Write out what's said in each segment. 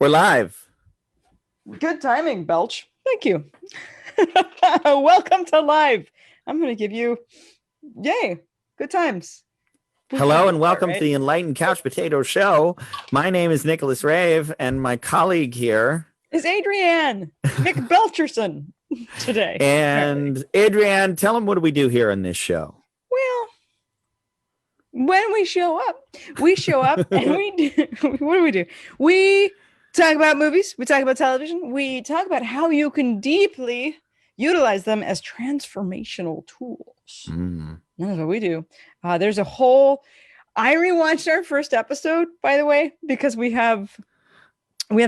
We're live. Good timing, Belch. Thank you. Welcome to live. I'm going to give you, yay, good times. Hello and welcome to the Enlightened Couch Potato Show. My name is Nicholas Rave, and my colleague here is Adrianne Nick Belcherson today. And Adrianne, tell them what do we do here on this show? Well, when we show up and we do, what do? We talk about movies, we talk about television, we talk about how you can deeply utilize them as transformational tools. That's what we do. There's a whole, I rewatched our first episode, by the way, because we have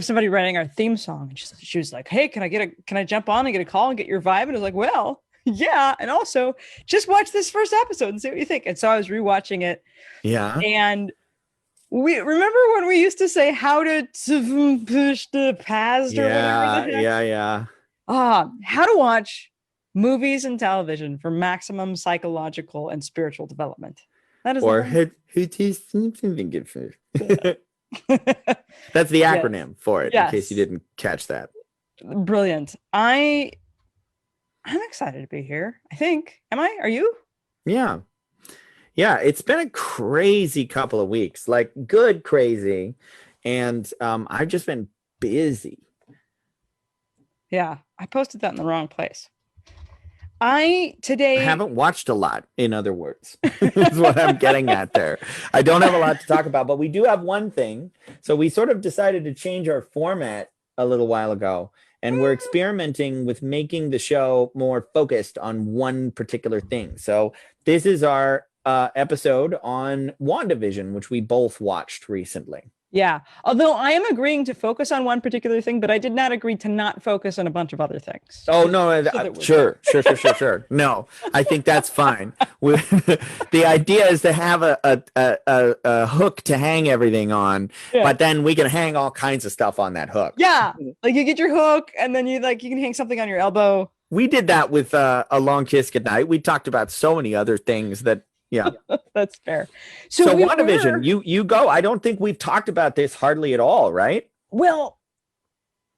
somebody writing our theme song, and she was like, hey, can I jump on and get a call and get your vibe? And I was like, well, yeah. And also just watch this first episode and see what you think. And so I was rewatching it. Yeah. And we remember when we used to say how to push the past or whatever. Yeah. How to watch movies and television for maximum psychological and spiritual development. That is That's the acronym for it, in case you didn't catch that. Brilliant. I'm excited to be here. I think. Am I? Are you? Yeah, it's been a crazy couple of weeks, like good crazy. And I've just been busy. Yeah, I posted that in the wrong place. I haven't watched a lot, in other words, is what I'm getting at there. I don't have a lot to talk about, but we do have one thing. So we sort of decided to change our format a little while ago, and we're experimenting with making the show more focused on one particular thing. So this is our episode on Wandavision, which we both watched recently. Yeah, although I am agreeing to focus on one particular thing, but I did not agree to not focus on a bunch of other things. Oh, no, sure. No, I think that's fine. The idea is to have a hook to hang everything on, but then we can hang all kinds of stuff on that hook. Yeah, like you get your hook, and then you can hang something on your elbow. We did that with A Long Kiss Goodnight. We talked about so many other things that. Yeah, that's fair. So Wandavision, you go. I don't think we've talked about this hardly at all, right? Well,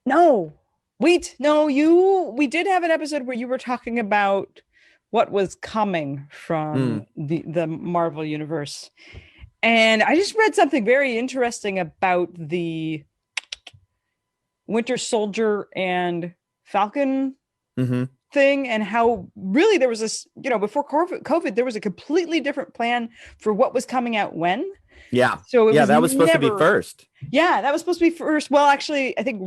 no. We did have an episode where you were talking about what was coming from the Marvel universe. And I just read something very interesting about the Winter Soldier and Falcon thing, and how really there was this, before COVID, there was a completely different plan for what was coming out when. Yeah. So that was supposed to be first. Yeah, that was supposed to be first. Well, actually, I think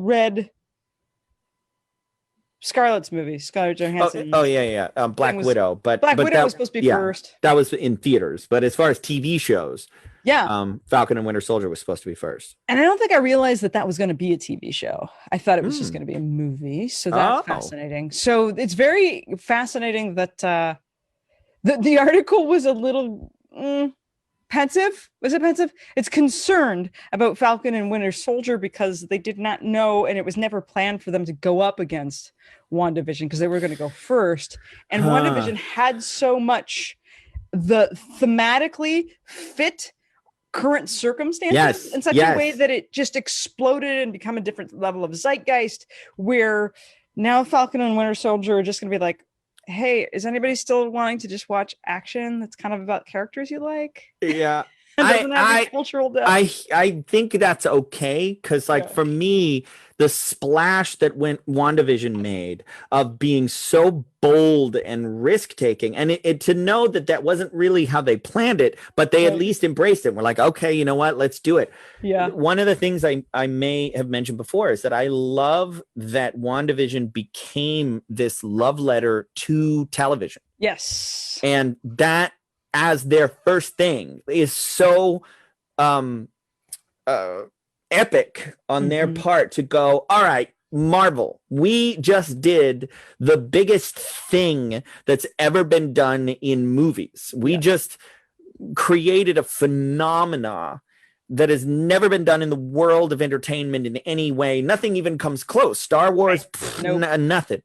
Scarlett's movie, Scarlett Johansson. Black Widow. But Black Widow was supposed to be first. That was in theaters. But as far as TV shows, Falcon and Winter Soldier was supposed to be first. And I don't think I realized that was going to be a TV show. I thought it was just going to be a movie. So that's fascinating. So it's very fascinating that the article was a little pensive. Was it pensive? It's concerned about Falcon and Winter Soldier because they did not know, and it was never planned for them to go up against WandaVision because they were going to go first. And WandaVision had so much thematically fit current circumstances in such a way that it just exploded and become a different level of zeitgeist, where now Falcon and Winter Soldier are just going to be like, hey, is anybody still wanting to just watch action that's kind of about characters you like? Yeah. Cultural depth? I think that's okay, because for me, the splash that WandaVision made of being so bold and risk-taking, and it to know that wasn't really how they planned it, but they at least embraced it. We're like, okay, you know what? Let's do it. Yeah. One of the things I may have mentioned before is that I love that WandaVision became this love letter to television. Yes. And that as their first thing is so epic on their part to go, all right, Marvel, we just did the biggest thing that's ever been done in movies. We just created a phenomena that has never been done in the world of entertainment in any way. Nothing even comes close. Star Wars, nothing.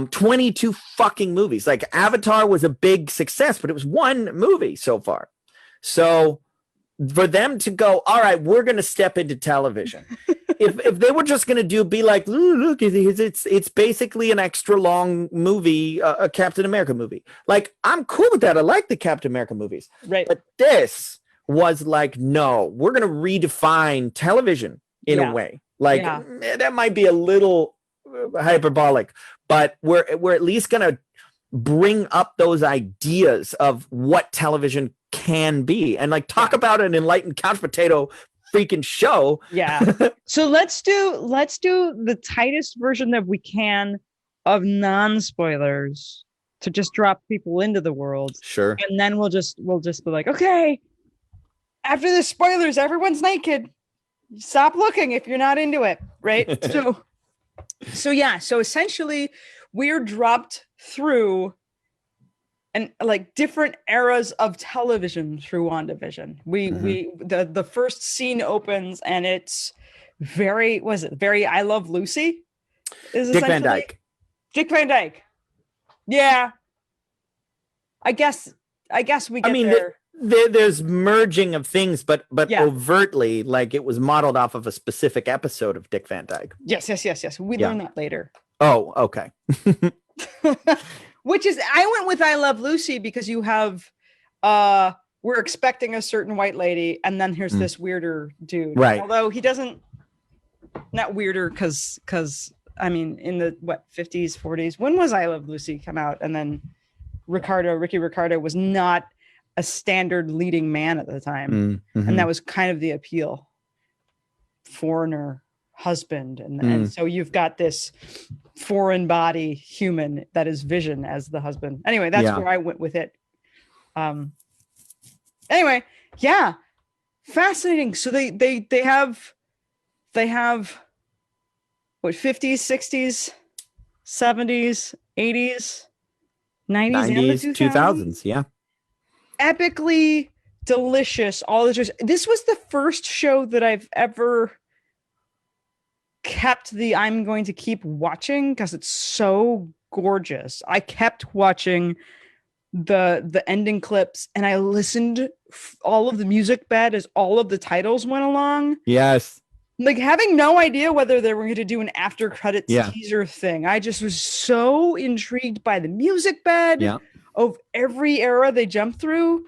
22 fucking movies. Like Avatar was a big success, but it was one movie so far. So for them to go, all right, we're going to step into television if they were just gonna be like, look, it's basically an extra long movie, a Captain America movie. Like, I'm cool with that. I like the Captain America movies, Right. but this was like, no, we're gonna redefine television in a way. Like, that might be a little hyperbolic, but we're at least gonna bring up those ideas of what television can be, and like talk about an enlightened couch potato freaking show. So let's do the tightest version that we can of non-spoilers to just drop people into the world. Sure. And then we'll just be like, okay, after the spoilers, everyone's naked. Stop looking if you're not into it, right? So essentially we're dropped through and like different eras of television through WandaVision. The first scene opens and it's very I Love Lucy? Dick Van Dyke. Dick Van Dyke. Yeah. I guess we get there. There's merging of things, but overtly, like, it was modeled off of a specific episode of Dick Van Dyke. Yes. We learn that later. Oh, okay. Which is, I went with I Love Lucy because you have, we're expecting a certain white lady, and then here's this weirder dude. Right. Although he doesn't, not weirder because I mean, in the 50s, 40s, when was I Love Lucy come out? And then Ricky Ricardo was not a standard leading man at the time. And that was kind of the appeal. Foreigner husband. And so you've got this foreign body human that is Vision as the husband. Anyway, that's where I went with it. Anyway, fascinating. So they have what, 50s, 60s, 70s, 80s, 90s, and the 2000s. Epically delicious. All this. This was the first show that I've ever kept I'm going to keep watching because it's so gorgeous. I kept watching the ending clips, and I listened all of the music bed as all of the titles went along. Yes. Like, having no idea whether they were going to do an after credits teaser thing. I just was so intrigued by the music bed of every era they jumped through.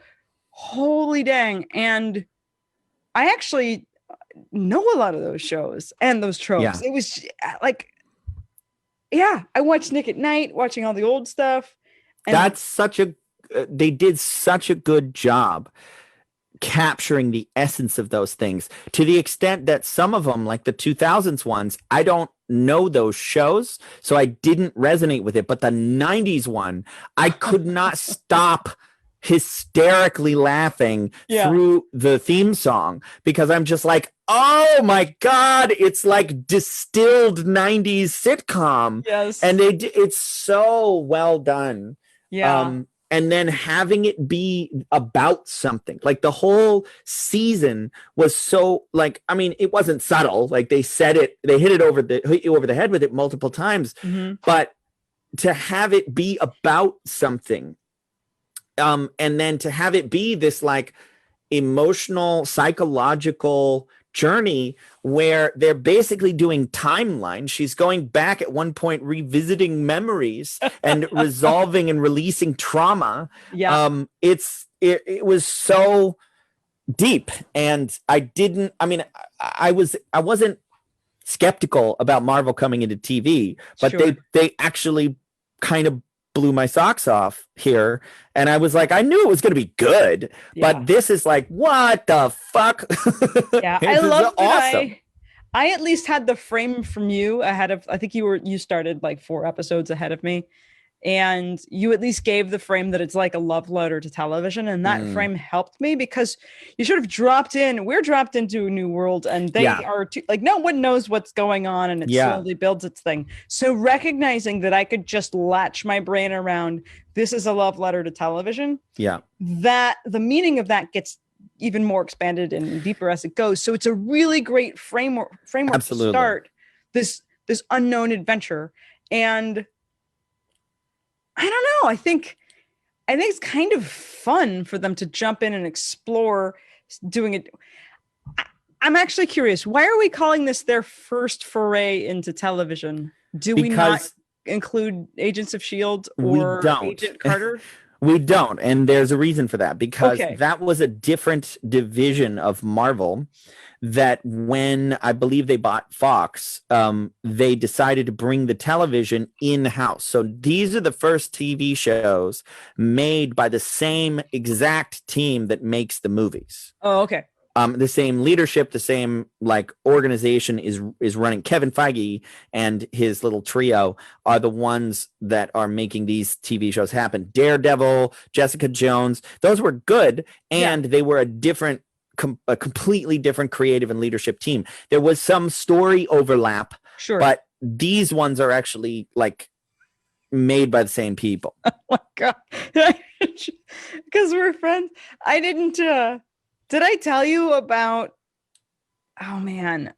Holy dang. And I actually know a lot of those shows and those tropes. It was like, I watched Nick at Night, watching all the old stuff. And that's they did such a good job capturing the essence of those things, to the extent that some of them, like the 2000s ones, I don't know those shows, so I didn't resonate with it. But the 90s one, I could not stop hysterically laughing through the theme song, because I'm just like, oh my God, it's like distilled 90s sitcom. Yes. And it's so well done. And then having it be about something, like the whole season was so, like, I mean, it wasn't subtle. Like, they said it, they hit you over the head with it multiple times, but to have it be about something, and then to have it be this like emotional, psychological journey where they're basically doing timeline. She's going back at one point, revisiting memories and resolving and releasing trauma. It was so deep. And I wasn't skeptical about Marvel coming into TV, but they actually kind of blew my socks off here. And I was like, I knew it was going to be good, but this is like, what the fuck? I love that. Awesome. I at least had the frame from you ahead of, I think you started like 4 episodes ahead of me, and you at least gave the frame that it's like a love letter to television. And that frame helped me, because you sort of we're dropped into a new world, and they are like, no one knows what's going on, and it slowly builds its thing. So recognizing that I could just latch my brain around, this is a love letter to television. That the meaning of that gets even more expanded and deeper as it goes. So it's a really great framework to start this unknown adventure. And I don't know. I think it's kind of fun for them to jump in and explore doing it. I'm actually curious. Why are we calling this their first foray into television? Do we not include Agents of S.H.I.E.L.D. or Agent Carter? We don't. And there's a reason for that, because that was a different division of Marvel that when I believe they bought Fox, they decided to bring the television in-house. So these are the first TV shows made by the same exact team that makes the movies. Oh, okay. The same leadership, the same like organization is running. Kevin Feige and his little trio are the ones that are making these TV shows happen. Daredevil, Jessica Jones, those were good, and they were a completely different creative and leadership team. There was some story overlap, but these ones are actually like made by the same people. Oh my God. Because we're friends. I didn't, did I tell you about, oh man,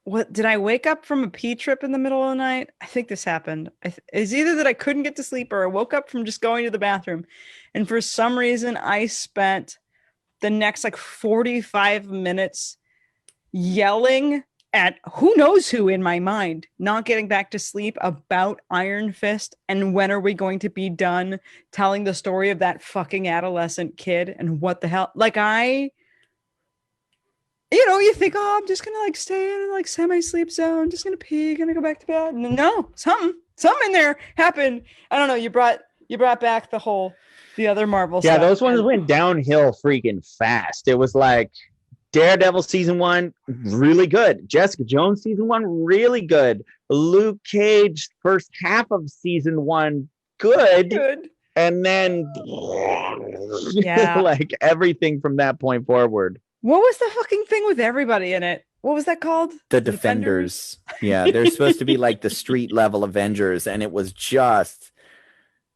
what, did I wake up from a pee trip in the middle of the night? I think this happened. It's either that I couldn't get to sleep or I woke up from just going to the bathroom. And for some reason, I spent the next like 45 minutes yelling at who knows who in my mind, not getting back to sleep about Iron Fist and when are we going to be done telling the story of that fucking adolescent kid and what the hell. Like you think, oh, I'm just gonna like stay in like semi-sleep zone, just gonna pee, gonna go back to bed. No, something in there happened. I don't know. You brought back the other Marvel stuff. Yeah, those ones went downhill freaking fast. It was like Daredevil season 1, really good. Jessica Jones season 1, really good. Luke Cage first half of season 1, good. And then like everything from that point forward. What was the fucking thing with everybody in it? What was that called? The Defenders. Yeah, they're supposed to be like the street level Avengers, and it was just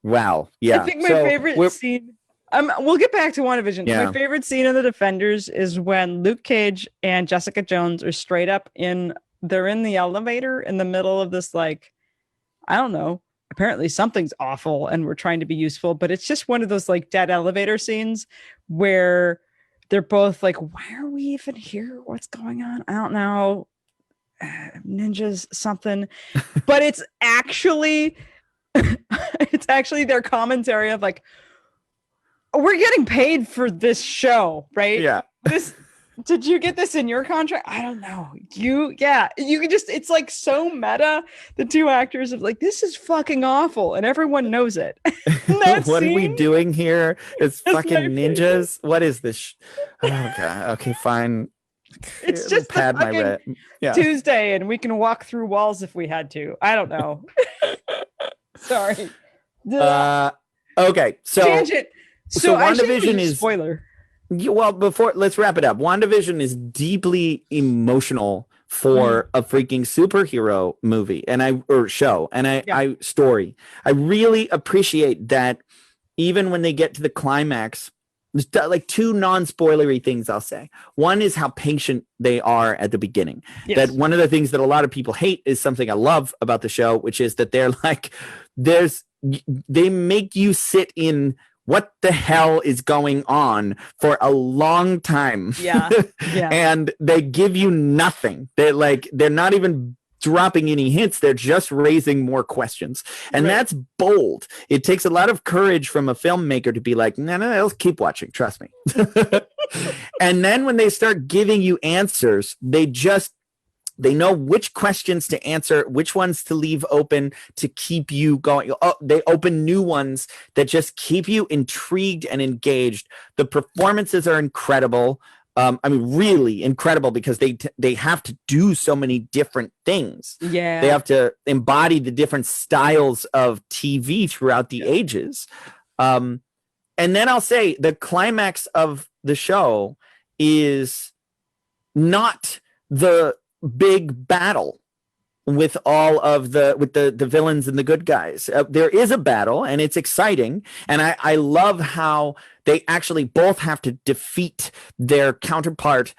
wow. Yeah. I think my favorite scene. We'll get back to Wandavision. Yeah. My favorite scene of the Defenders is when Luke Cage and Jessica Jones are straight up they're in the elevator in the middle of this, like, I don't know, apparently something's awful and we're trying to be useful, but it's just one of those like dead elevator scenes where they're both like, why are we even here? What's going on? I don't know. Ninjas, something, but it's actually their commentary of like, we're getting paid for this show, right? Yeah. Did you get this in your contract? I don't know. You can just, it's like so meta. The two actors of like, this is fucking awful. And everyone knows it. What are we doing here? It's fucking ninjas. What is this? Oh God. Okay, fine. It's just pad my Tuesday and we can walk through walls if we had to. I don't know. Sorry. Okay. So tangent. So Wandavision is spoiler. Well, let's wrap it up. Wandavision is deeply emotional for a freaking superhero movie show and story. I really appreciate that. Even when they get to the climax, there's like two non-spoilery things I'll say. One is how patient they are at the beginning. Yes. That one of the things that a lot of people hate is something I love about the show, which is that they're like, they make you sit in what the hell is going on for a long time. Yeah. And they give you nothing. They're not even dropping any hints. They're just raising more questions. And that's bold. It takes a lot of courage from a filmmaker to be like, no, let's keep watching. Trust me. And then when they start giving you answers, they know which questions to answer, which ones to leave open to keep you going. Oh, they open new ones that just keep you intrigued and engaged. The performances are incredible. Really incredible because they have to do so many different things. Yeah. They have to embody the different styles of TV throughout the ages. And then I'll say the climax of the show is not the big battle with all of the villains and the good guys. There is a battle and it's exciting. And I love how they actually both have to defeat their counterpart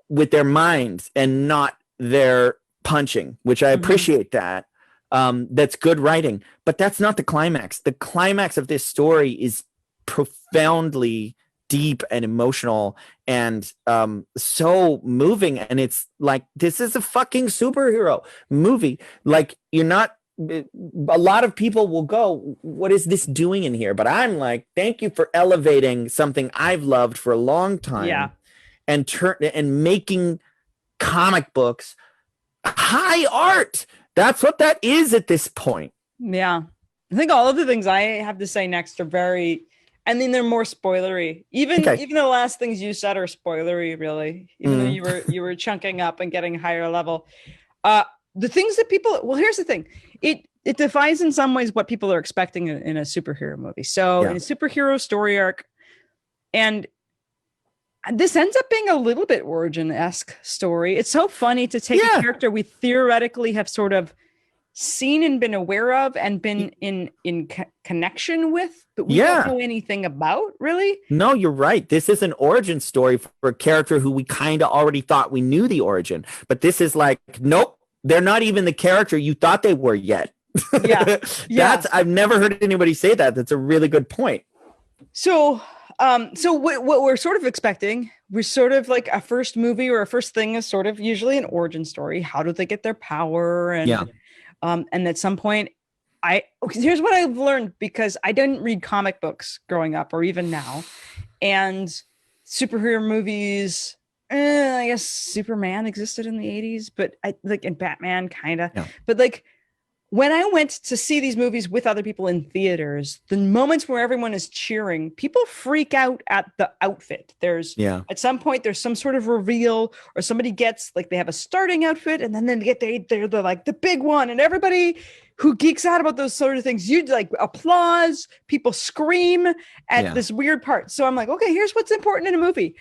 with their minds and not their punching, which I appreciate that. That's good writing, but that's not the climax. The climax of this story is profoundly deep and emotional and so moving. And it's like, this is a fucking superhero movie. Like, you're not, a lot of people will go, what is this doing in here? But I'm like, thank you for elevating something I've loved for a long time and making comic books high art. That's what that is at this point. Yeah. I think all of the things I have to say next are very, I mean, they're more spoilery. Even the last things you said are spoilery, really. Even though you were chunking up and getting higher level. The things that people, well, here's the thing. It defies in some ways what people are expecting in a superhero movie. So in a superhero story arc, and this ends up being a little bit origin-esque story. It's so funny to take a character we theoretically have sort of seen and been aware of and been in connection with, but we don't know anything about, really. No, you're right. This is an origin story for a character who we kind of already thought we knew the origin, but this is like, nope, they're not even the character you thought they were yet. I've never heard anybody say that. That's a really good point. So what we're sort of expecting, we're sort of like a first movie or a first thing is sort of usually an origin story. How do they get their power? And at some point, here's what I've learned, because I didn't read comic books growing up or even now, and superhero movies. I guess Superman existed in the 80s, but and Batman kind of, but like when I went to see these movies with other people in theaters, the moments where everyone is cheering, people freak out at the outfit. There's at some point there's some sort of reveal, or somebody gets like they have a starting outfit and then they're like the big one, and everybody who geeks out about those sort of things, you'd like applause, people scream at this weird part. So I'm like, okay, here's what's important in a movie.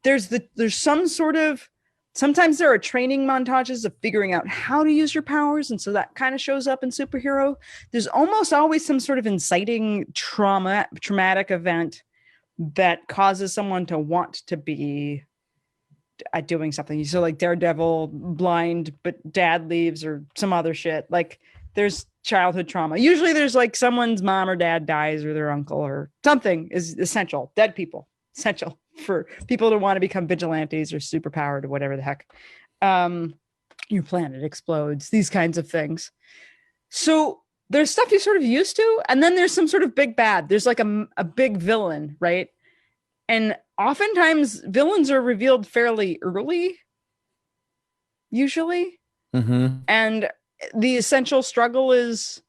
There's some sort of, sometimes there are training montages of figuring out how to use your powers. And so that kind of shows up in superhero. There's almost always some sort of inciting traumatic event that causes someone to want to be doing something. So like Daredevil, blind, but dad leaves, or some other shit. Like there's childhood trauma. Usually there's like someone's mom or dad dies, or their uncle or something is essential. Dead people, essential for people to want to become vigilantes or superpowered or whatever the heck. Your planet explodes, these kinds of things. So there's stuff you're sort of used to, and then there's some sort of big bad. There's like a big villain, right? And oftentimes villains are revealed fairly early, usually. And the essential struggle is,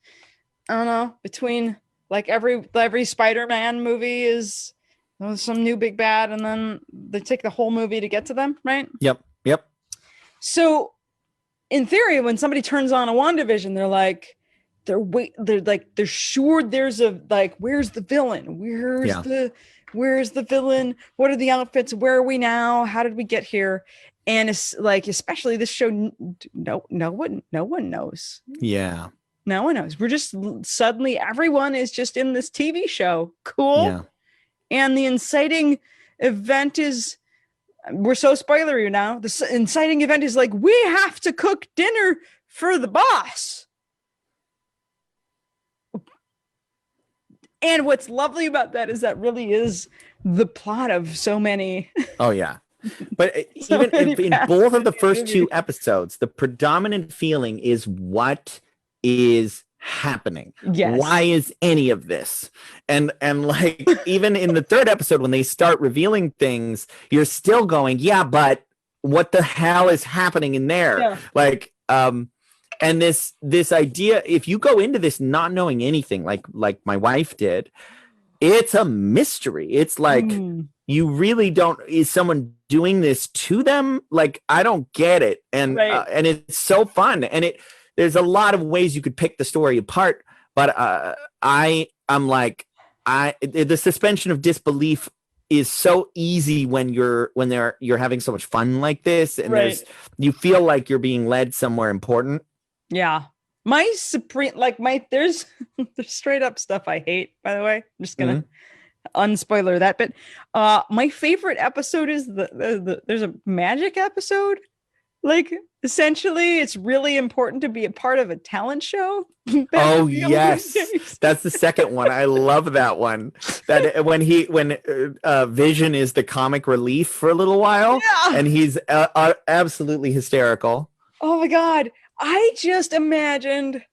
I don't know, between like every Spider-Man movie is some new big bad, and then they take the whole movie to get to them, right? Yep. So in theory, when somebody turns on a WandaVision, they're sure there's a, like, where's the villain? Where's the villain? What are the outfits? Where are we now? How did we get here? And it's like, especially this show, no one knows. Yeah. No one knows. We're just suddenly, everyone is just in this TV show. Cool. Yeah. And the inciting event is, we're so spoilery now. The inciting event is like, we have to cook dinner for the boss. And what's lovely about that is that really is the plot of so many. Oh, yeah. But even in both of the first two episodes, the predominant feeling is what is happening. Yes. Why is any of this? And like, even in the third episode, when they start revealing things, you're still going, yeah, but what the hell is happening in there? Yeah. Like, and this idea, if you go into this not knowing anything, like my wife did, it's a mystery. It's like, you really don't, is someone doing this to them? Like, I don't get it. And and it's so fun. And there's a lot of ways you could pick the story apart, but I'm like, the suspension of disbelief is so easy when you're having so much fun like this, and you feel like you're being led somewhere important. Yeah. My supreme, like there's straight up stuff I hate, by the way. I'm just gonna unspoiler that bit. My favorite episode is there's a magic episode Like, essentially, it's really important to be a part of a talent show. Oh yes, that's the second one. I love that one. That when Vision is the comic relief for a little while, and he's absolutely hysterical. Oh my God, I just imagined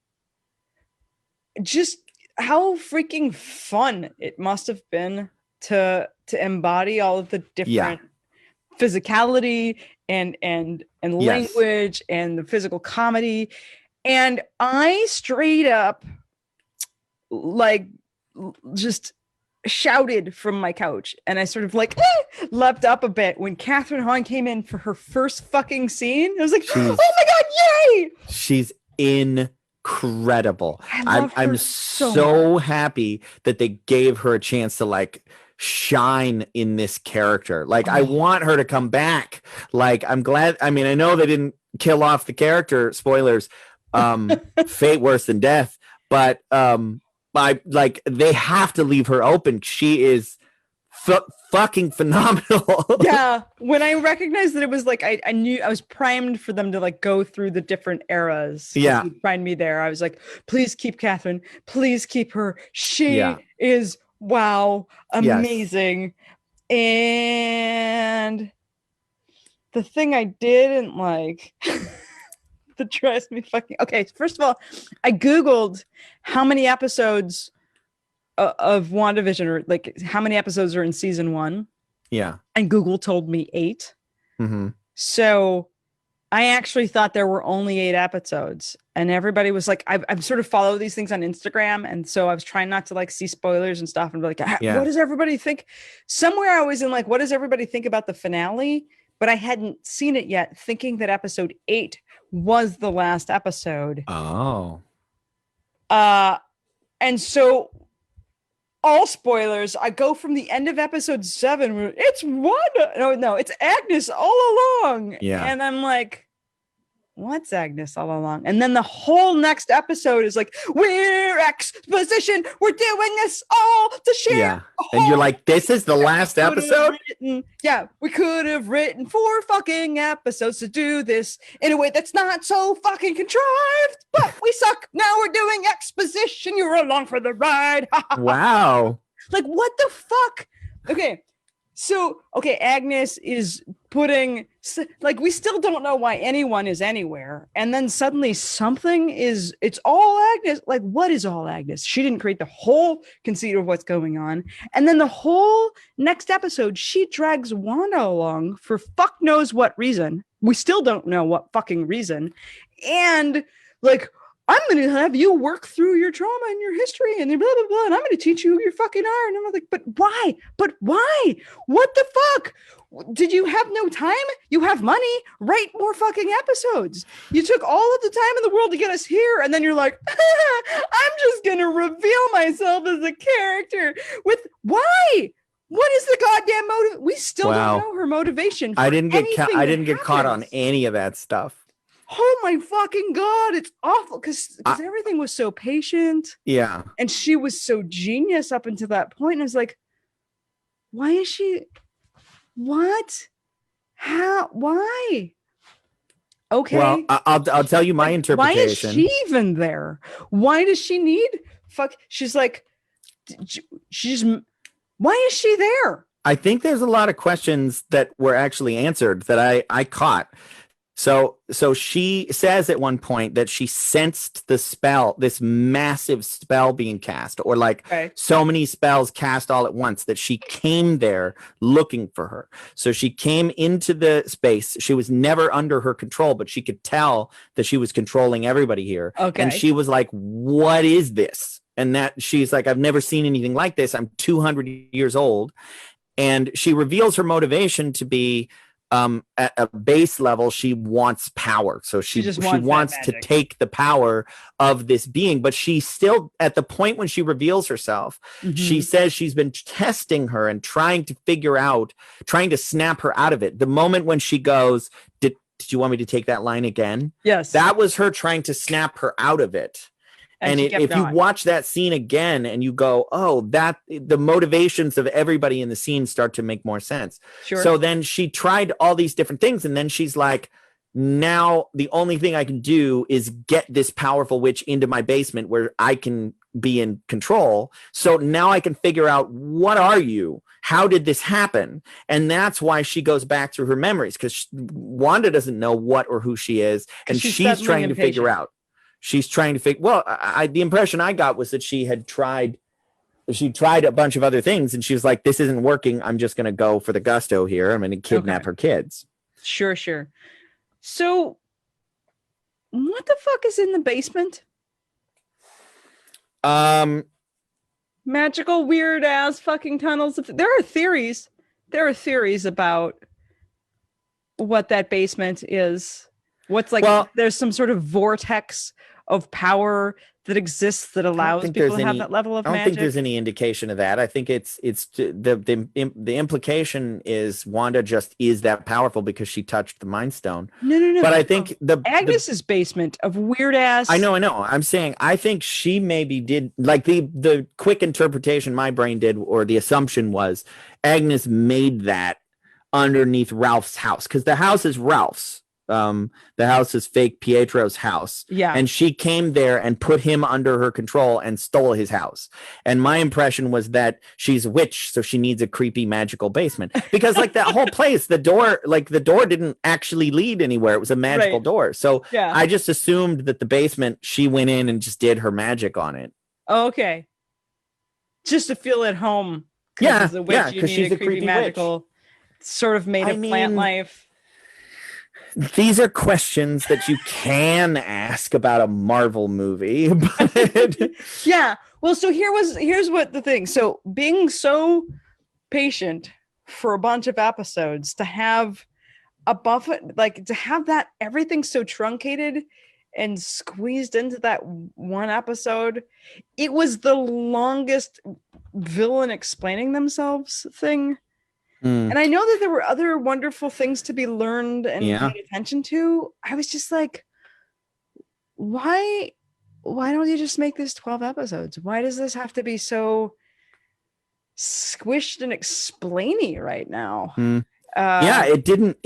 just how freaking fun it must have been to embody all of the different physicality and language and the physical comedy. And I straight up like just shouted from my couch, and I sort of like leapt up a bit when Catherine Hahn came in for her first fucking scene. I was like, oh my God, yay! She's incredible. I'm so much. happy that they gave her a chance to like shine in this character. Like, I want her to come back. Like, I'm glad. I mean, I know they didn't kill off the character, spoilers, fate worse than death, but like, they have to leave her open. She is fucking phenomenal. Yeah, when I recognized that it was like, I knew I was primed for them to like go through the different eras. Yeah, find me there. I was like, please keep Catherine, please keep her. She is amazing. Yes. And the thing I didn't like that drives me fucking okay. First of all, I Googled how many episodes of WandaVision, or like how many episodes are in season 1. Yeah. And Google told me 8. Mm-hmm. So I actually thought there were only 8 episodes, and everybody was like, I've sort of followed these things on Instagram. And so I was trying not to like see spoilers and stuff and be like, what does everybody think? Somewhere I was in like, what does everybody think about the finale? But I hadn't seen it yet, thinking that episode 8 was the last episode. Oh. And so all spoilers, I go from the end of episode 7 where it's Wanda. No, it's Agnes all along. Yeah. And I'm like, what's Agnes all along? And then the whole next episode is like, we're exposition. We're doing this all to share. Yeah. And you're like, this is the last episode? We could have written 4 fucking episodes to do this in a way that's not so fucking contrived, but we suck. Now we're doing exposition. You're along for the ride. Wow. Like, what the fuck? Okay. So, Agnes is putting, like, we still don't know why anyone is anywhere. And then suddenly it's all Agnes. Like, what is all Agnes? She didn't create the whole conceit of what's going on. And then the whole next episode, she drags Wanda along for fuck knows what reason. We still don't know what fucking reason. And, like, I'm going to have you work through your trauma and your history and blah, blah, blah. And I'm going to teach you who you fucking are. And I'm like, but why? But why? What the fuck? Did you have no time? You have money? Write more fucking episodes. You took all of the time in the world to get us here. And then you're like, I'm just going to reveal myself as a character with why? What is the goddamn motive? We still don't know her motivation. I didn't get caught on any of that stuff. Oh my fucking God, it's awful because everything was so patient. Yeah. And she was so genius up until that point. And I was like, why is she? What? How? Why? Okay. Well, I'll tell you my interpretation. Why is she even there? Why does she need? She's like, why is she there? I think there's a lot of questions that were actually answered that I caught. So she says at one point that she sensed the spell, this massive spell being cast, or like so many spells cast all at once, that she came there looking for her. So she came into the space. She was never under her control, but she could tell that she was controlling everybody here. Okay. And she was like, what is this? And that she's like, I've never seen anything like this. I'm 200 years old. And she reveals her motivation to be, at a base level, she wants power. So she wants to take the power of this being, but she's still at the point when she reveals herself. Mm-hmm. She says she's been testing her and trying to snap her out of it. The moment when she goes, did you want me to take that line again? Yes. That was her trying to snap her out of it. And if you watch that scene again and you go, oh, that the motivations of everybody in the scene start to make more sense. Sure. So then she tried all these different things. And then she's like, now the only thing I can do is get this powerful witch into my basement where I can be in control. So now I can figure out, what are you? How did this happen? And that's why she goes back through her memories, because Wanda doesn't know what or who she is, and she's trying to figure out. She's trying to figure. Well, the impression I got was that she tried a bunch of other things, and she was like, this isn't working. I'm just going to go for the gusto here. I'm going to kidnap her kids. Sure. So what the fuck is in the basement? Magical, weird ass fucking tunnels. There are theories about what that basement is. What's like, there's some sort of vortex of power that exists that allows people to have that level of magic. I don't think there's any indication of that. I think it's the implication is Wanda just is that powerful because she touched the Mind Stone. No. But I think Agnes's basement of weird ass. I know. I'm saying I think she maybe did, like, the quick interpretation my brain did, or the assumption was Agnes made that underneath Ralph's house, because the house is Ralph's. The house is fake Pietro's house. Yeah. And she came there and put him under her control and stole his house. And my impression was that she's a witch, so she needs a creepy magical basement. Because like that whole place, the door didn't actually lead anywhere. It was a magical door. So I just assumed that the basement, she went in and just did her magic on it. Oh, okay. Just to feel at home. Yeah. As a witch, you need she's a creepy magical witch. Sort of made of plant life. These are questions that you can ask about a Marvel movie. But yeah. Well, so here's what the thing. So being so patient for a bunch of episodes, to have a buffet, like to have that everything so truncated and squeezed into that one episode, it was the longest villain explaining themselves thing. And I know that there were other wonderful things to be learned and paid attention to. I was just like, why don't you just make this 12 episodes? Why does this have to be so squished and explainy right now? It didn't.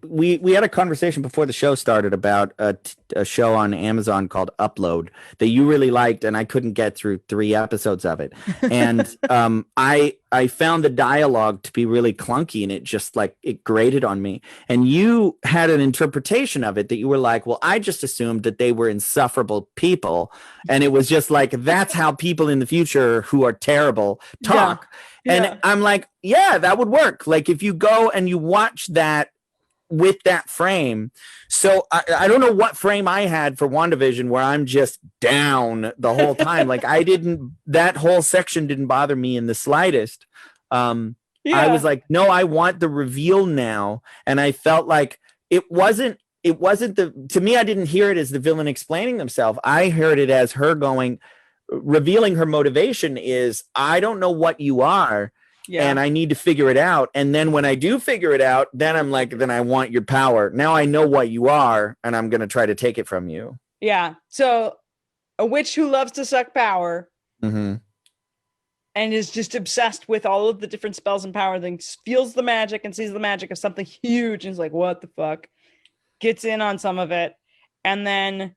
We had a conversation before the show started about a show on Amazon called Upload that you really liked, and I couldn't get through 3 episodes of it. And I found the dialogue to be really clunky, and it just like it grated on me. And you had an interpretation of it that you were like, well, I just assumed that they were insufferable people, and it was just like, that's how people in the future who are terrible talk. And I'm like, yeah, that would work. Like if you go and you watch that with that frame. So I don't know what frame I had for WandaVision where I'm just down the whole time. Like that whole section didn't bother me in the slightest. I was like, no, I want the reveal now. And I felt like it wasn't to me, I didn't hear it as the villain explaining themselves. I heard it as her revealing her motivation is, I don't know what you are, and I need to figure it out. And then when I do figure it out, then I'm like, then I want your power. Now I know what you are, and I'm going to try to take it from you. Yeah. So a witch who loves to suck power and is just obsessed with all of the different spells and power things, feels the magic and sees the magic of something huge and is like, what the fuck? Gets in on some of it, and then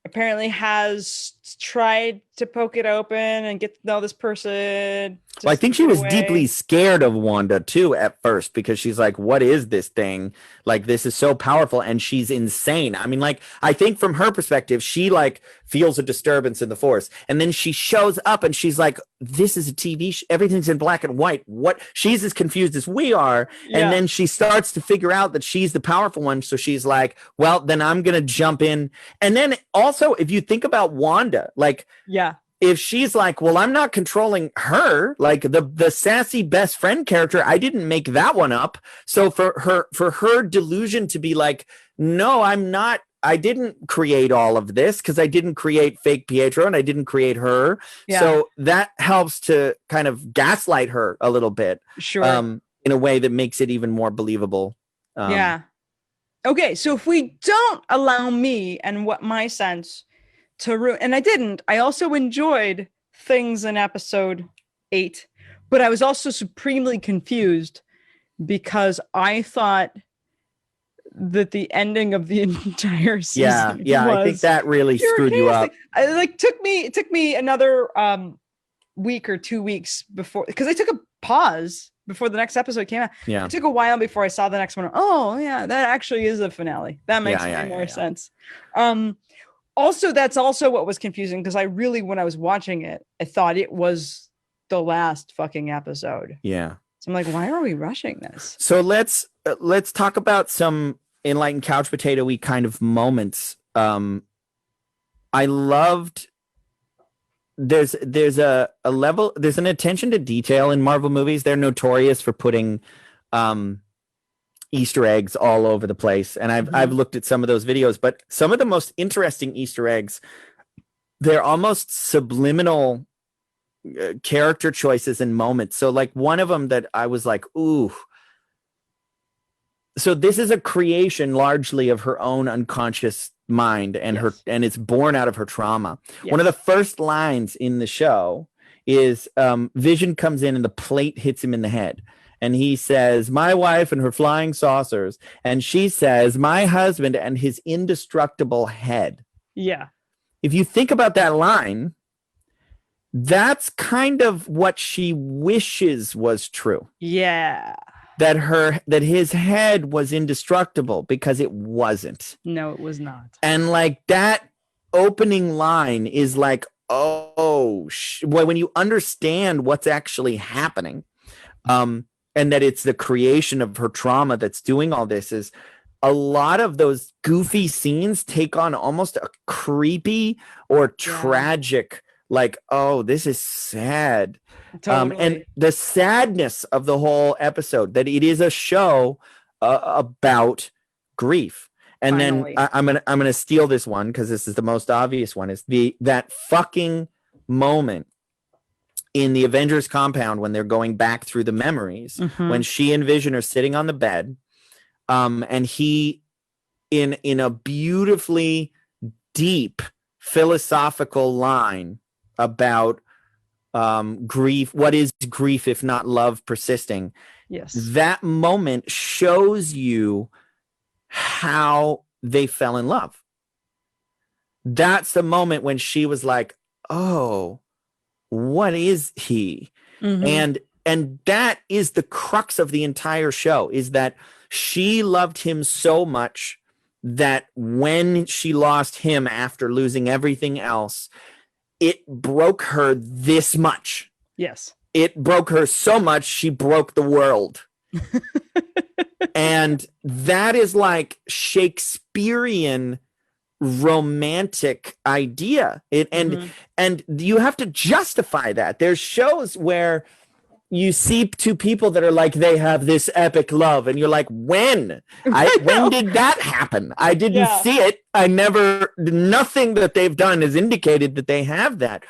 apparently has tried to poke it open and get to know this person. Well, I think she was deeply scared of Wanda too at first, because she's like, what is this thing? Like, this is so powerful and she's insane. I mean, like, I think from her perspective, she like feels a disturbance in the force. And then she shows up and she's like, this is a TV everything's in black and white. What? She's as confused as we are. Yeah. And then she starts to figure out that she's the powerful one. So she's like, well, then I'm going to jump in. And then also, if you think about Wanda, like, if she's like, well, I'm not controlling her, like the sassy best friend character, I didn't make that one up. So for her delusion to be like, no, I didn't create all of this, because I didn't create fake Pietro and I didn't create her. Yeah. So that helps to kind of gaslight her a little bit. Sure. In a way that makes it even more believable. Okay. So if we don't allow me and what my sense to ruin, and I also enjoyed things in episode 8, but I was also supremely confused because I thought that the ending of the entire Yeah, season yeah. I think was that really screwed you up. It took me another week or 2 weeks before, because I took a pause before the next episode came out. Yeah. It took a while before I saw the next one. Oh yeah, that actually is a finale. That makes more sense. Also, that's also what was confusing, because I really, when I was watching it, I thought it was the last fucking episode. Yeah. So I'm like, why are we rushing this? So let's talk about some Enlightened Couch Potato-y kind of moments. I loved there's a level, there's an attention to detail in Marvel movies. They're notorious for putting Easter eggs all over the place, and I've looked at some of those videos, but some of the most interesting Easter eggs, they're almost subliminal character choices and moments. So like one of them that I was like, ooh. So this is a creation largely of her own unconscious mind, and and it's born out of her trauma. Yes. One of the first lines in the show is Vision comes in and the plate hits him in the head. And he says, my wife and her flying saucers. And she says, my husband and his indestructible head. Yeah. If you think about that line, that's kind of what she wishes was true. Yeah. That his head was indestructible, because it wasn't. No, it was not. And like that opening line is like, well, when you understand what's actually happening, and that it's the creation of her trauma that's doing all this, is a lot of those goofy scenes take on almost a creepy or tragic, like, oh, this is sad. Totally. And the sadness of the whole episode, that it is a show about grief. And finally, then I'm gonna steal this one, because this is the most obvious one, is that fucking moment in the Avengers compound when they're going back through the memories, when she and Vision are sitting on the bed, and he, in a beautifully deep philosophical line about grief, what is grief if not love persisting? Yes. That moment shows you how they fell in love. That's the moment when she was like, oh, what is he? And that is the crux of the entire show, is that she loved him so much that when she lost him after losing everything else, it broke her this much. Yes. It broke her so much, she broke the world. And that is like Shakespearean romantic idea. And you have to justify that. There's shows where you see two people that are like, they have this epic love, and you're like, when did that happen? I didn't see it. Nothing that they've done has indicated that they have that.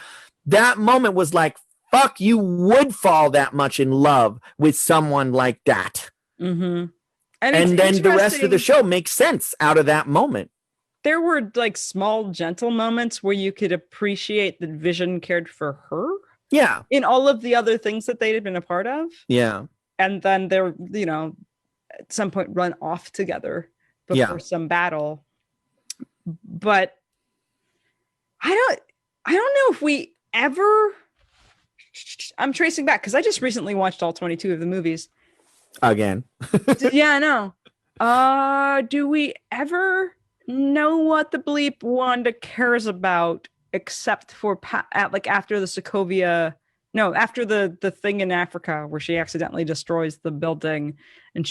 That moment was like, fuck, you would fall that much in love with someone like that. And then the rest of the show makes sense out of that moment. There were like small, gentle moments where you could appreciate that Vision cared for her. Yeah. In all of the other things that they'd been a part of. Yeah. And then they're, at some point run off together before some battle. But I don't know if we ever, I'm tracing back, because I just recently watched all 22 of the movies. Again. Yeah, I know. Do we ever know what the bleep Wanda cares about, except for after the Sokovia, after the thing in Africa where she accidentally destroys the building and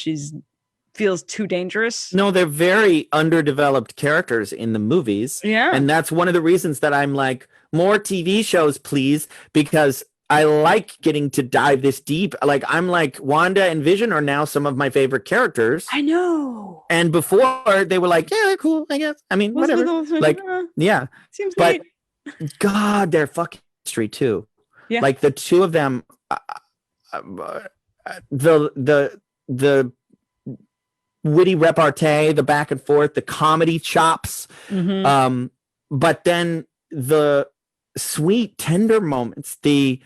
feels too dangerous? No, they're very underdeveloped characters in the movies. Yeah. And that's one of the reasons that I'm like, more TV shows, please, because I like getting to dive this deep. Like, I'm like, Wanda and Vision are now some of my favorite characters. I know. And before they were like, yeah, they're cool, I guess. I mean, whatever. Like, yeah. Seems but neat. God, they're fucking history too. Yeah. Like the two of them, the witty repartee, the back and forth, the comedy chops, but then the sweet, tender moments, the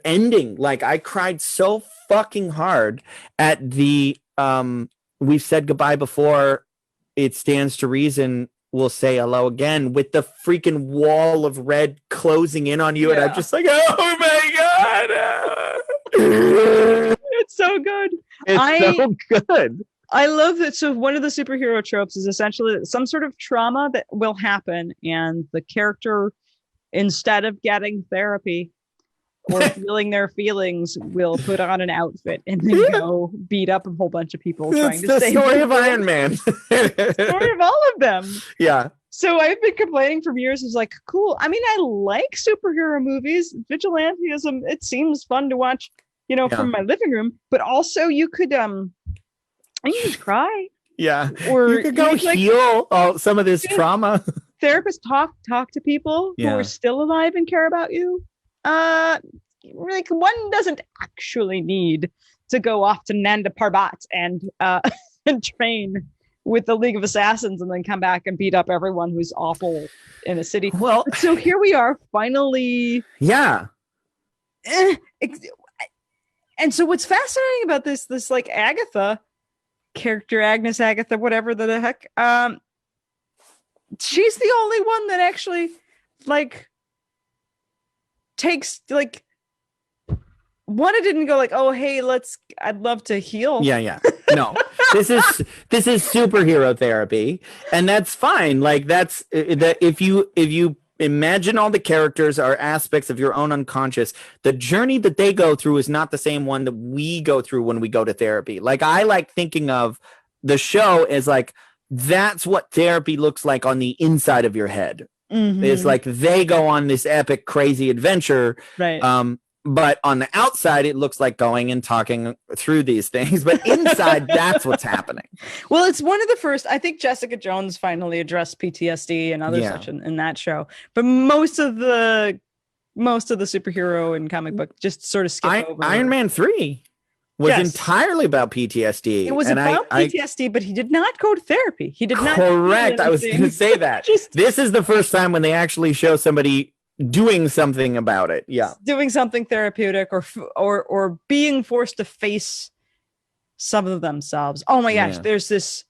ending. Like, I cried so fucking hard at the We've Said Goodbye Before it stands to reason we'll say hello again with the freaking wall of red closing in on you. And I'm just like, oh my God. It's so good. So good. I love that. So one of the superhero tropes is essentially some sort of trauma that will happen, and the character, instead of getting therapy or feeling their feelings, will put on an outfit and then go beat up a whole bunch of people trying to the save story them. of Iron Man. Story of all of them. Yeah. So I've been complaining for years. It's like, cool. I mean, I like superhero movies. Vigilantism, it seems fun to watch, from my living room. But also, you could cry. Yeah. Or you could go heal some of this trauma. Therapists talk to people who are still alive and care about you. Like, one doesn't actually need to go off to Nanda Parbat and train with the League of Assassins and then come back and beat up everyone who's awful in a city. Well, so here we are finally. Yeah. And so what's fascinating about this like Agatha character, Agnes Agatha, whatever the heck, she's the only one that actually like takes like Wanda didn't go like, oh hey, I'd love to heal. Yeah. No. This is superhero therapy, and that's fine. Like that's that if you imagine all the characters are aspects of your own unconscious, the journey that they go through is not the same one that we go through when we go to therapy. Like I like thinking of the show as like that's what therapy looks like on the inside of your head. Mm-hmm. It's like they go on this epic, crazy adventure. Right. But on the outside, it looks like going and talking through these things. But inside, that's what's happening. Well, it's one of the first. I think Jessica Jones finally addressed PTSD and other such in that show. But most of the superhero and comic book just sort of skip over. Iron Man 3 was entirely about PTSD. It was about PTSD, but he did not go to therapy. He did not. Correct. I was going to say that. This is the first time when they actually show somebody doing something about it. Yeah. Doing something therapeutic or being forced to face some of themselves. Oh my gosh. There's this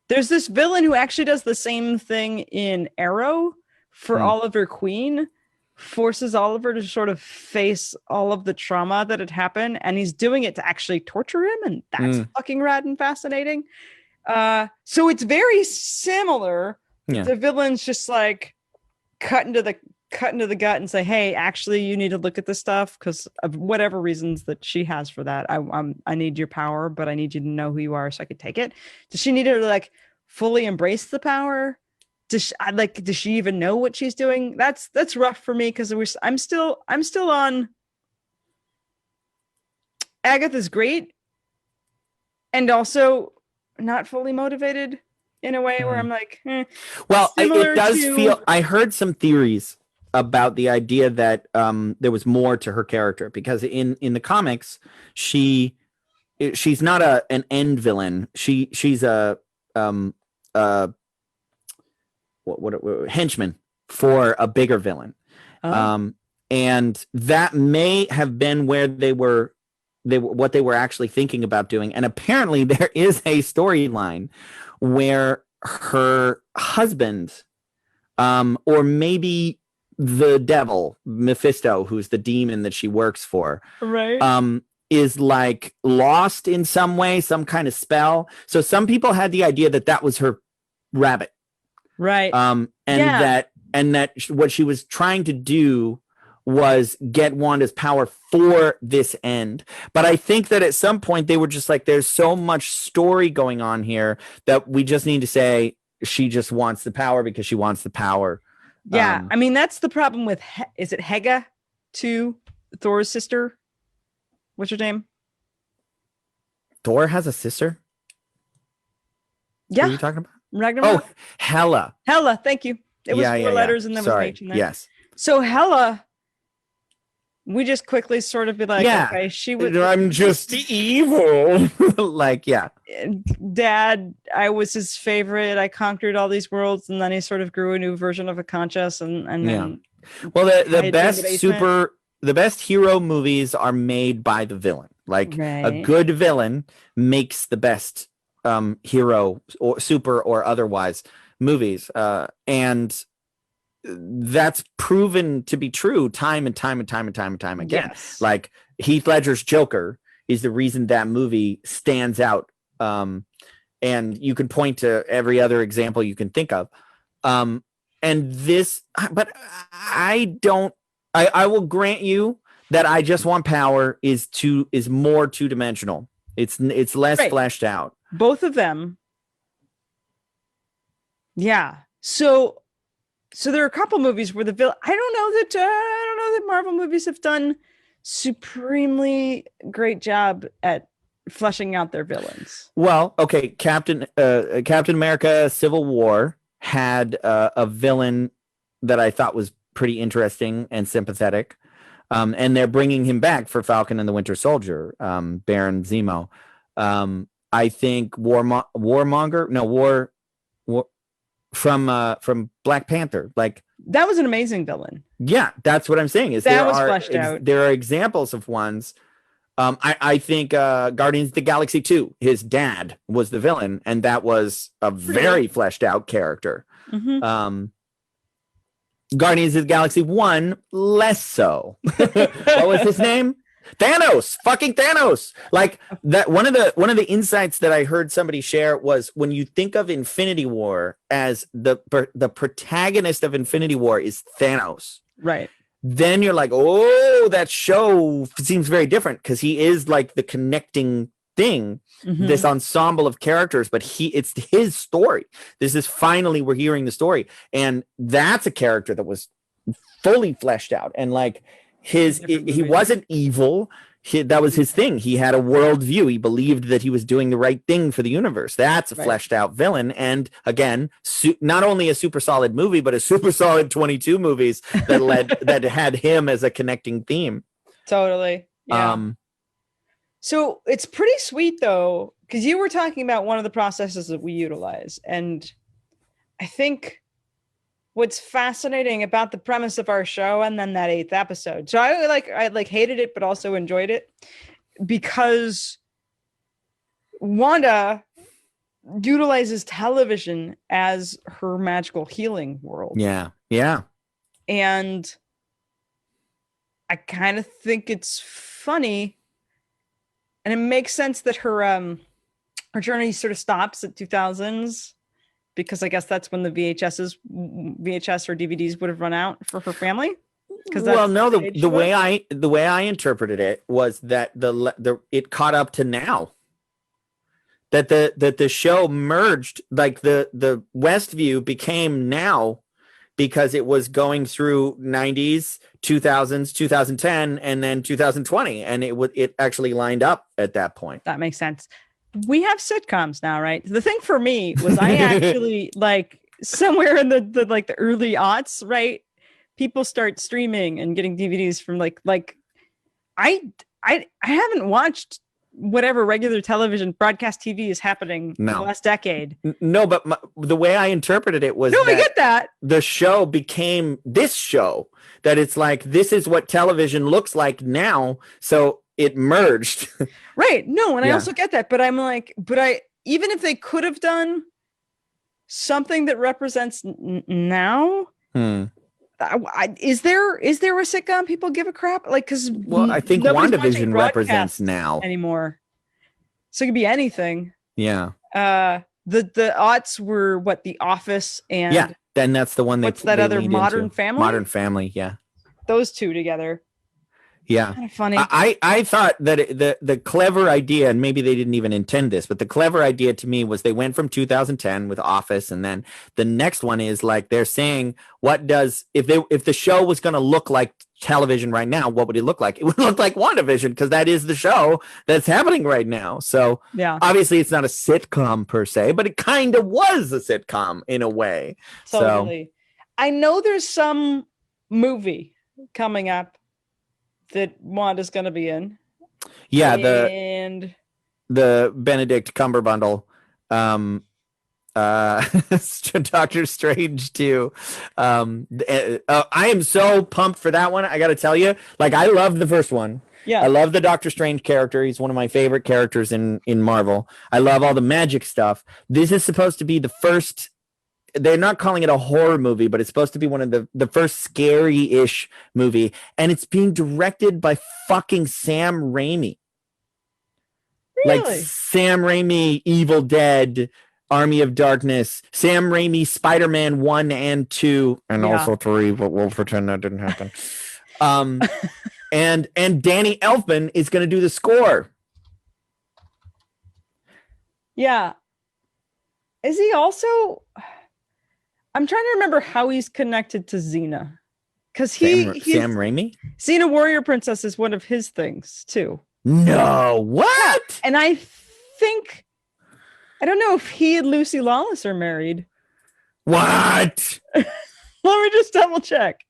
villain who actually does the same thing in Arrow for Oliver Queen, forces Oliver to sort of face all of the trauma that had happened. And he's doing it to actually torture him. And that's fucking rad and fascinating. So it's very similar. Yeah. The villain's just like cut into the gut and say, hey, actually you need to look at this stuff because of whatever reasons that she has for that. I need your power, but I need you to know who you are so I could take it. Does she need to like fully embrace the power? Does she even know what she's doing? That's rough for me because I'm still on Agatha's great and also not fully motivated in a way where I'm like, well, it does feel. I heard some theories about the idea that there was more to her character because in the comics she's not an end villain. She's a henchman for a bigger villain. And that may have been where what they were actually thinking about doing. And apparently there is a storyline where her husband or maybe the devil, Mephisto, who's the demon that she works for, right, is like lost in some way, some kind of spell. So some people had the idea that was her rabbit, right? That what she was trying to do was get Wanda's power for this end. But I think that at some point they were just like, there's so much story going on here that we just need to say she just wants the power because she wants the power. Yeah, I mean, that's the problem with, is it Hega too? Thor's sister? What's her name? Thor has a sister? Yeah. What are you talking about? Ragnarok? Oh, Hela. Hela, thank you. It was 4 letters and then was H in there. Yes. So Hela, we just quickly sort of be like, okay, she would. I'm just evil. Like, yeah. Dad, I was his favorite. I conquered all these worlds, and then he sort of grew a new version of a conscious, and then. Well, the best hero movies are made by the villain. Like a good villain makes the best hero or super or otherwise movies, and that's proven to be true time and time again. Yes. Like Heath Ledger's Joker is the reason that movie stands out, and you can point to every other example you can think of, and this, but I will grant you that I Just Want Power is more two-dimensional. It's less fleshed out. Both of them. Yeah. So there are a couple movies where the villain. I don't know that Marvel movies have done supremely great job at fleshing out their villains. Well, okay, Captain America: Civil War had a villain that I thought was pretty interesting and sympathetic, and they're bringing him back for Falcon and the Winter Soldier, Baron Zemo. I think Warmonger, from Black Panther, like that was an amazing villain. Yeah, that's what I'm saying. Is that was fleshed out. There are examples of ones. I think Guardians of the Galaxy 2, his dad was the villain, and that was a very fleshed out character. Mm-hmm. Guardians of the Galaxy 1, less so. What was his name? Thanos, fucking Thanos. Like that. One of the insights that I heard somebody share was when you think of Infinity War as the protagonist of Infinity War is Thanos, right? Then you're like, oh, that show seems very different because he is like the connecting thing, this ensemble of characters, but it's his story. This is finally we're hearing the story, and that's a character that was fully fleshed out and like. He wasn't evil. That was his thing. He had a worldview. He believed that he was doing the right thing for the universe. That's a fleshed out villain. And again, not only a super solid movie, but a super solid 22 movies that had him as a connecting theme. Totally. Yeah. So it's pretty sweet though, because you were talking about one of the processes that we utilize, and I think what's fascinating about the premise of our show and then that 8th episode. So I hated it, but also enjoyed it because Wanda utilizes television as her magical healing world. Yeah. Yeah. And I kind of think it's funny, and it makes sense that her journey sort of stops at 2000s. Because I guess that's when the VHS or DVDs would have run out for her family. Well, no, the way I interpreted it was that it caught up to now. That the show merged, like the Westview became now because it was going through 90s, 2000s, 2010, and then 2020, and it actually lined up at that point. That makes sense. We have sitcoms now, right? The thing for me was I actually like somewhere in the early aughts, right? People start streaming and getting DVDs from like I haven't watched whatever regular television broadcast TV is happening in the last decade. No, but the way I interpreted it was I get that the show became this show, that it's like this is what television looks like now. So it merged. Right. No, and I also get that, but I'm like, even if they could have done something that represents now, is there a sitcom people give a crap? Like, because I think WandaVision represents now anymore. So it could be anything. Yeah. The aughts were what, The Office and then that's the one what's that other Modern Family? Modern Family, yeah. Those two together. Yeah, kind of funny. I thought that the clever idea, and maybe they didn't even intend this, but the clever idea to me was they went from 2010 with Office, and then the next one is like they're saying, if the show was going to look like television right now, what would it look like? It would look like WandaVision, because that is the show that's happening right now. So obviously it's not a sitcom per se, but it kind of was a sitcom in a way. Totally. So, I know there's some movie coming up that Wanda's going to be in. Yeah, the Benedict Cumberbundle, Doctor Strange too. I am so pumped for that one. I got to tell you, like, I loved the first one. Yeah. I love the Doctor Strange character. He's one of my favorite characters in Marvel. I love all the magic stuff. This is supposed to be the first. They're not calling it a horror movie, but it's supposed to be one of the first scary-ish movie, and it's being directed by fucking Sam Raimi. Really? Like Sam Raimi, Evil Dead, Army of Darkness, Sam Raimi, Spider-Man 1 and 2, and also 3, but we'll pretend that didn't happen. And Danny Elfman is going to do the score. Yeah. Is he also... I'm trying to remember how he's connected to Xena. Because Sam Raimi? Xena Warrior Princess is one of his things, too. No, what? Yeah. And I think... I don't know if he and Lucy Lawless are married. What? Let me just double check.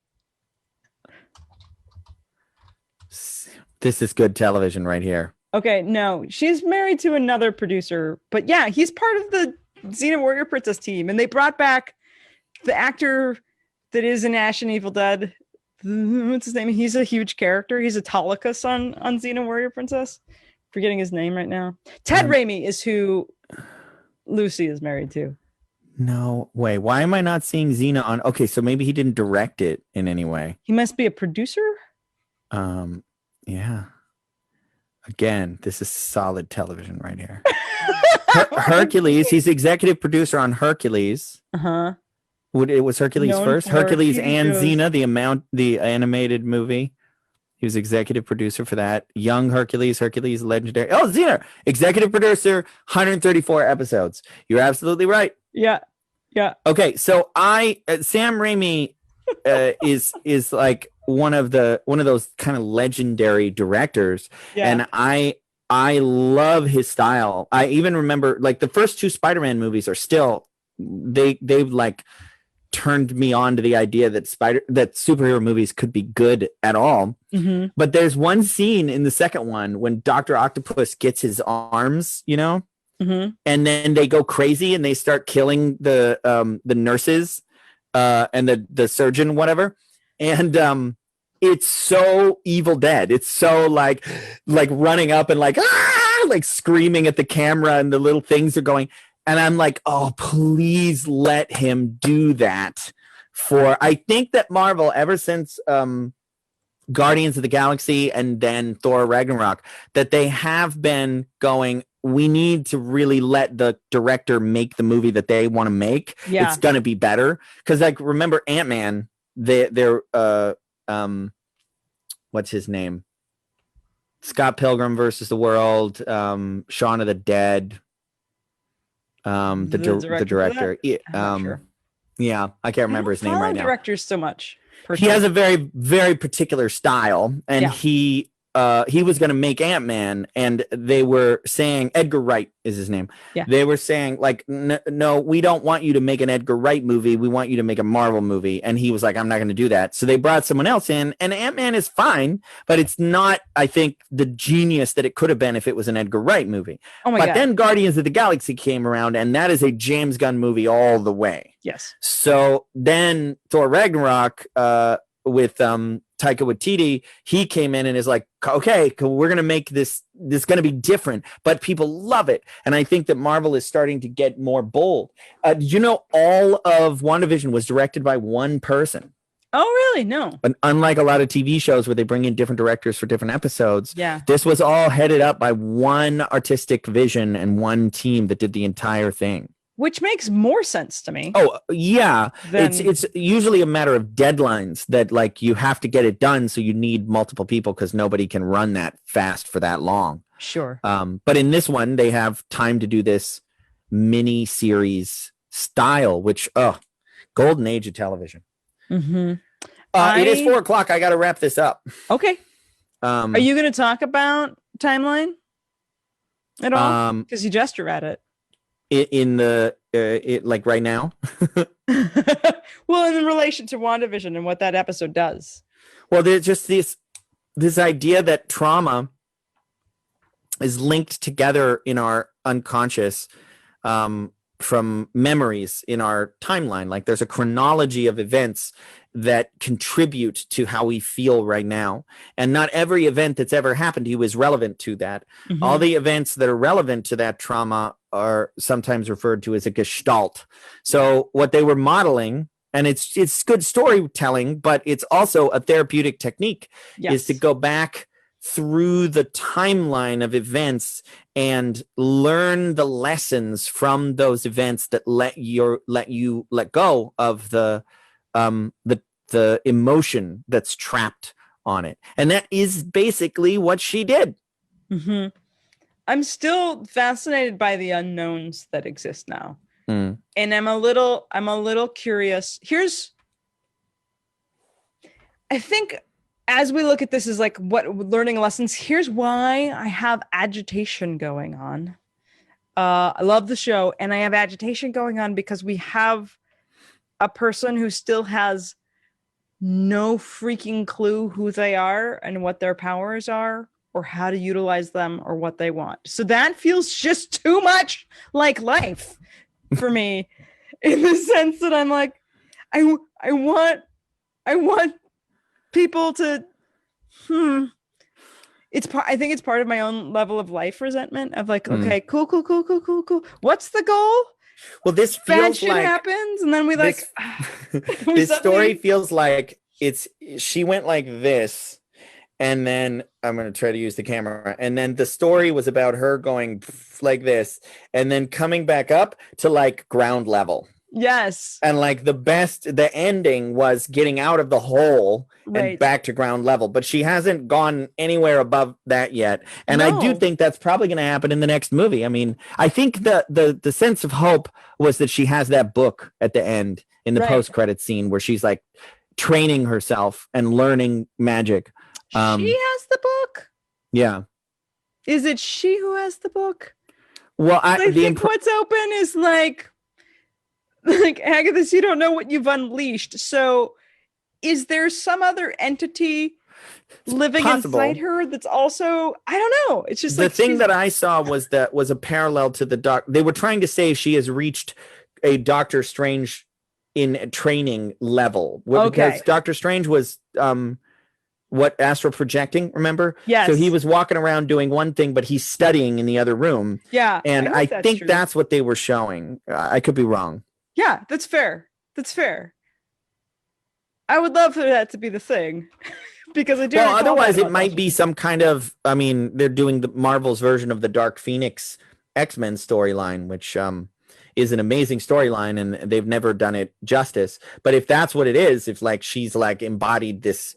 This is good television right here. Okay, no, she's married to another producer, but yeah, he's part of the Xena Warrior Princess team, and they brought back the actor that is in Ash and Evil Dead. What's his name? He's a huge character. He's Autolycus on Xena Warrior Princess. Forgetting his name right now. Ted Raimi is who Lucy is married to. No way. Why am I not seeing Xena on? Okay, so maybe he didn't direct it in any way. He must be a producer. Yeah. Again, this is solid television right here. Hercules. He's executive producer on Hercules. It was Hercules first. Hercules and Xena, the animated movie. He was executive producer for that. Young Hercules, Hercules Legendary. Oh, Xena, executive producer, 134 episodes. You're absolutely right. Yeah. Okay, so Sam Raimi is like one of those kind of legendary directors, and I love his style. I even remember like the first 2 Spider-Man movies are still they've like turned me on to the idea that superhero movies could be good at all. Mm-hmm. But there's one scene in the second one when Dr. Octopus gets his arms, Mm-hmm. and then they go crazy and they start killing the nurses and the surgeon, whatever. And it's so Evil Dead. It's so like running up and like screaming at the camera, and the little things are going. And I'm like, oh, please let him do that. I think that Marvel, ever since Guardians of the Galaxy and then Thor Ragnarok, that they have been going, we need to really let the director make the movie that they want to make. Yeah. It's going to be better. Because like, remember Ant-Man, they're what's his name? Scott Pilgrim versus the World, Shaun of the Dead. The director. Sure. Yeah, I can't remember his name right now. Directors so much. He has a very, very particular style, and he was going to make Ant-Man, and they were saying, Edgar Wright is his name. Yeah. They were saying like, no, we don't want you to make an Edgar Wright movie. We want you to make a Marvel movie. And he was like, I'm not going to do that. So they brought someone else in, and Ant-Man is fine, but it's not, I think, the genius that it could have been if it was an Edgar Wright movie. Oh my God. But then Guardians of the Galaxy came around, and that is a James Gunn movie all the way. Yes. So then Thor Ragnarok with Taika Waititi, he came in and is like, okay, we're going to make this going to be different, but people love it. And I think that Marvel is starting to get more bold. Did you know all of WandaVision was directed by one person? Oh, really? No. But unlike a lot of TV shows where they bring in different directors for different episodes, this was all headed up by one artistic vision and one team that did the entire thing. Which makes more sense to me. Oh, yeah. It's usually a matter of deadlines that like you have to get it done. So you need multiple people because nobody can run that fast for that long. Sure. But in this one, they have time to do this mini series style, which, golden age of television. Mm-hmm. It is 4:00. I got to wrap this up. Okay. Are you going to talk about timeline at all? Because you gestured at it. In the like right now. Well, in relation to WandaVision and what that episode does. Well, there's just this idea that trauma is linked together in our unconscious memories in our timeline. Like there's a chronology of events that contribute to how we feel right now. And not every event that's ever happened to you is relevant to that. All the events that are relevant to that trauma are sometimes referred to as a gestalt. So what they were modeling, and it's good storytelling, but it's also a therapeutic technique, is to go back through the timeline of events and learn the lessons from those events that let you let go of the emotion that's trapped on it. And that is basically what she did. I'm still fascinated by the unknowns that exist now. And I'm a little curious. I think as we look at this as like what learning lessons, here's why I have agitation going on. I love the show, and I have agitation going on because we have a person who still has no freaking clue who they are and what their powers are or how to utilize them or what they want. So that feels just too much like life for me, in the sense that I'm like, I want people to, I think it's part of my own level of life resentment of like, okay, cool. What's the goal? Well, this feels bad shit like happens, and then we this, this story feels like she went like this, and then I'm going to try to use the camera, and then the story was about her going like this, and then coming back up to like ground level. Yes. And like the ending was getting out of the hole and back to ground level, but she hasn't gone anywhere above that yet. And I do think that's probably going to happen in the next movie. I mean, I think the sense of hope was that she has that book at the end in the post-credit scene where she's like training herself and learning magic. She has the book? Yeah. Is it she who has the book? Well, I think what's open is like Agatha, you don't know what you've unleashed. So is there some other entity living inside her that's also, I don't know. It's just the like thing that I saw was a parallel to the doc. They were trying to say she has reached a Doctor Strange in training level. Because Doctor Strange was astral projecting, remember? Yes. So he was walking around doing one thing, but he's studying in the other room. Yeah. And I think that's what they were showing. I could be wrong. Yeah, that's fair. I would love for that to be the thing. Because I do. Well, otherwise it might be some kind of, I mean, they're doing the Marvel's version of the Dark Phoenix X-Men storyline, which is an amazing storyline, and they've never done it justice. But if that's what it is, if like she's like embodied this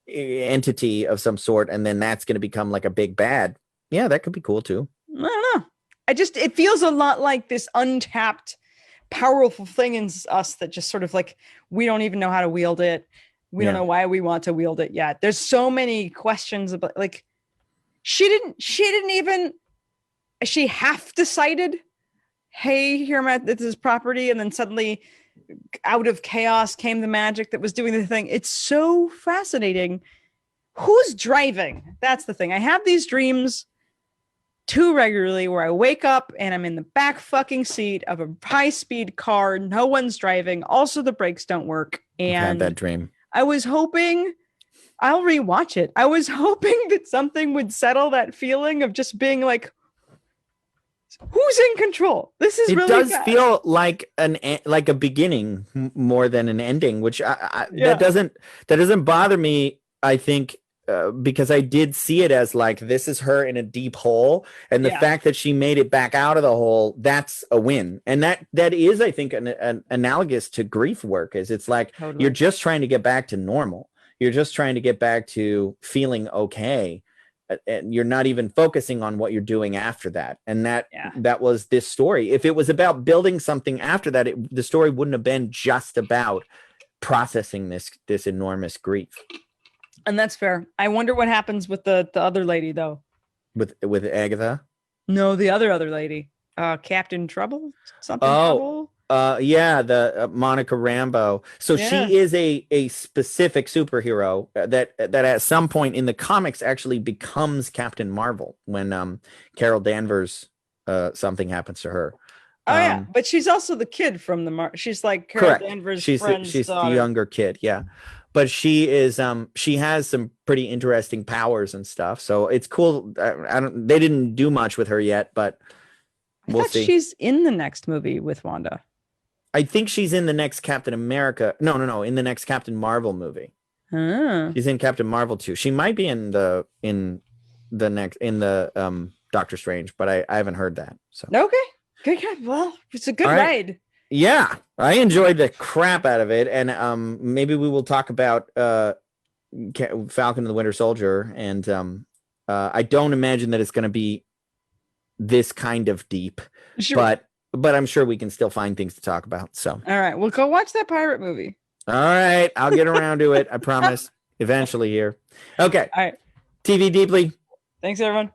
entity of some sort, and then that's going to become like a big bad, yeah, that could be cool too. I don't know. It feels a lot like this untapped powerful thing in us that just sort of like, we don't even know how to wield it. We don't know why we want to wield it yet. There's so many questions about like, she half decided, hey, here I'm at this property. And then suddenly out of chaos came the magic that was doing the thing. It's so fascinating. Who's driving? That's the thing. I have these dreams too regularly where I wake up and I'm in the back fucking seat of a high-speed car. No one's driving. Also, the brakes don't work. And I had that dream. I was hoping, I'll rewatch it. I was hoping that something would settle that feeling of just being like, who's in control? This is really does feel like a beginning more than an ending, which that doesn't bother me. I think because I did see it as like, this is her in a deep hole, and the fact that she made it back out of the hole, that's a win. And that is, I think, an analogous to grief work. Is it's like you're just trying to get back to normal. You're just trying to get back to feeling okay. And you're not even focusing on what you're doing after that. And that was this story. If it was about building something after that, the story wouldn't have been just about processing this enormous grief. And that's fair. I wonder what happens with the other lady though. With Agatha? No, the other lady. Captain Trouble? Trouble? The Monica Rambeau. So she is a specific superhero that at some point in the comics actually becomes Captain Marvel when Carol Danvers something happens to her. Oh yeah, but she's also the kid from the she's like Carol Correct. Danvers' She's friend's the daughter. younger kid, yeah. But she is she has some pretty interesting powers and stuff. So it's cool. They didn't do much with her yet, but we'll see. She's in the next movie with Wanda. I think she's in the next Captain America. No, in the next Captain Marvel movie. She's in Captain Marvel too. She might be in the Doctor Strange, but I haven't heard that. So okay. Good. Well, it's a good ride. Yeah, I enjoyed the crap out of it, and maybe we will talk about Falcon and the Winter Soldier, and I don't imagine that it's going to be this kind of deep, sure. but I'm sure we can still find things to talk about. So, all right, we'll go watch that pirate movie. All right, I'll get around to it. I promise. Eventually, here. Okay. All right. TV Deeply. Thanks, everyone.